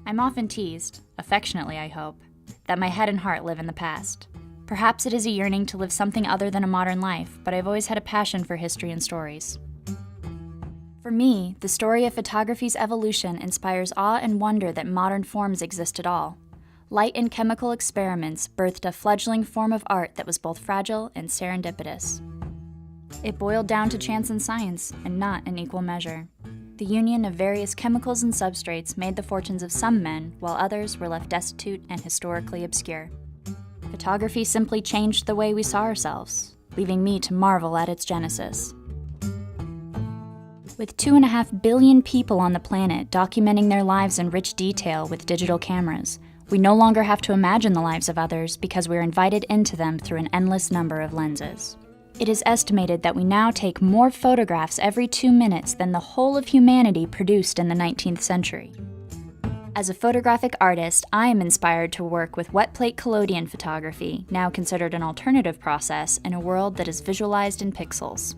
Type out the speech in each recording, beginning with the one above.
I'm often teased, affectionately I hope, that my head and heart live in the past. Perhaps it is a yearning to live something other than a modern life, but I've always had a passion for history and stories. For me, the story of photography's evolution inspires awe and wonder that modern forms exist at all. Light and chemical experiments birthed a fledgling form of art that was both fragile and serendipitous. It boiled down to chance and science, and not in equal measure. The union of various chemicals and substrates made the fortunes of some men, while others were left destitute and historically obscure. Photography simply changed the way we saw ourselves, leaving me to marvel at its genesis. With 2.5 billion people on the planet documenting their lives in rich detail with digital cameras, we no longer have to imagine the lives of others because we're invited into them through an endless number of lenses. It is estimated that we now take more photographs every 2 minutes than the whole of humanity produced in the 19th century. As a photographic artist, I am inspired to work with wet plate collodion photography, now considered an alternative process in a world that is visualized in pixels.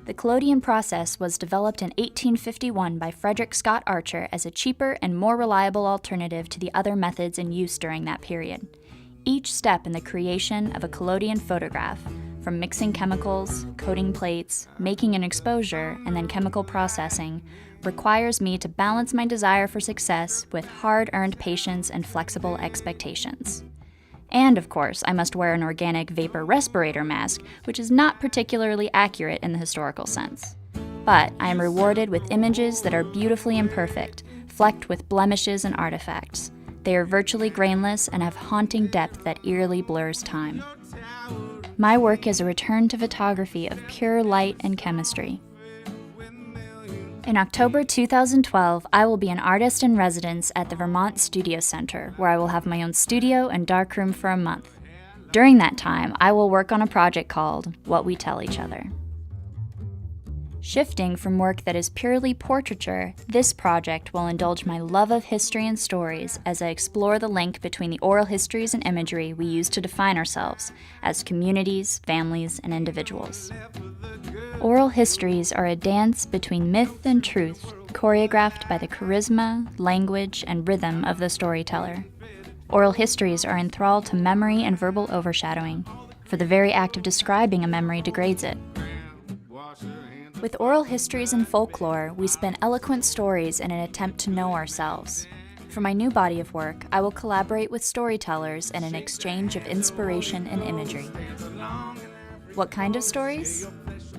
The collodion process was developed in 1851 by Frederick Scott Archer as a cheaper and more reliable alternative to the other methods in use during that period. Each step in the creation of a collodion photograph, from mixing chemicals, coating plates, making an exposure, and then chemical processing, requires me to balance my desire for success with hard-earned patience and flexible expectations. And, of course, I must wear an organic vapor respirator mask, which is not particularly accurate in the historical sense. But I am rewarded with images that are beautifully imperfect, flecked with blemishes and artifacts. They are virtually grainless and have haunting depth that eerily blurs time. My work is a return to photography of pure light and chemistry. In October 2012, I will be an artist in residence at the Vermont Studio Center, where I will have my own studio and darkroom for a month. During that time, I will work on a project called What We Tell Each Other. Shifting from work that is purely portraiture, this project will indulge my love of history and stories as I explore the link between the oral histories and imagery we use to define ourselves as communities, families, and individuals. Oral histories are a dance between myth and truth, choreographed by the charisma, language, and rhythm of the storyteller. Oral histories are enthralled to memory and verbal overshadowing, for the very act of describing a memory degrades it. With oral histories and folklore, we spin eloquent stories in an attempt to know ourselves. For my new body of work, I will collaborate with storytellers in an exchange of inspiration and imagery. What kind of stories?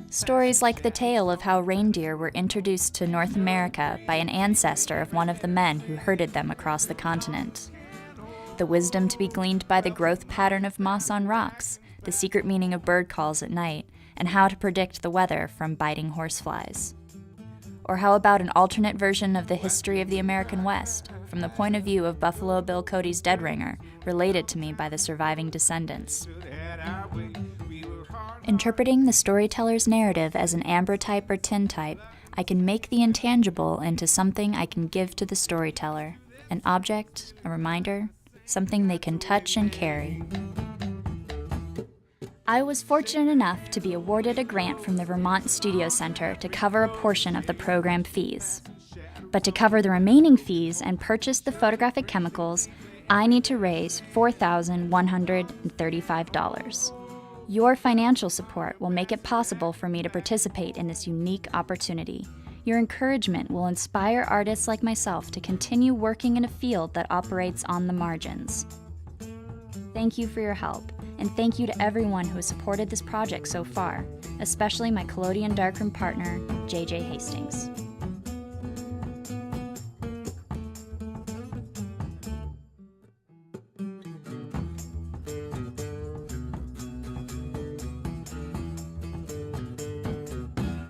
Stories like the tale of how reindeer were introduced to North America by an ancestor of one of the men who herded them across the continent. The wisdom to be gleaned by the growth pattern of moss on rocks, the secret meaning of bird calls at night, and how to predict the weather from biting horseflies. Or how about an alternate version of the history of the American West, from the point of view of Buffalo Bill Cody's dead ringer, related to me by the surviving descendants. Interpreting the storyteller's narrative as an ambrotype or tintype, I can make the intangible into something I can give to the storyteller, an object, a reminder, something they can touch and carry. I was fortunate enough to be awarded a grant from the Vermont Studio Center to cover a portion of the program fees. But to cover the remaining fees and purchase the photographic chemicals, I need to raise $4,135. Your financial support will make it possible for me to participate in this unique opportunity. Your encouragement will inspire artists like myself to continue working in a field that operates on the margins. Thank you for your help. And thank you to everyone who has supported this project so far, especially my Collodion darkroom partner, JJ Hastings.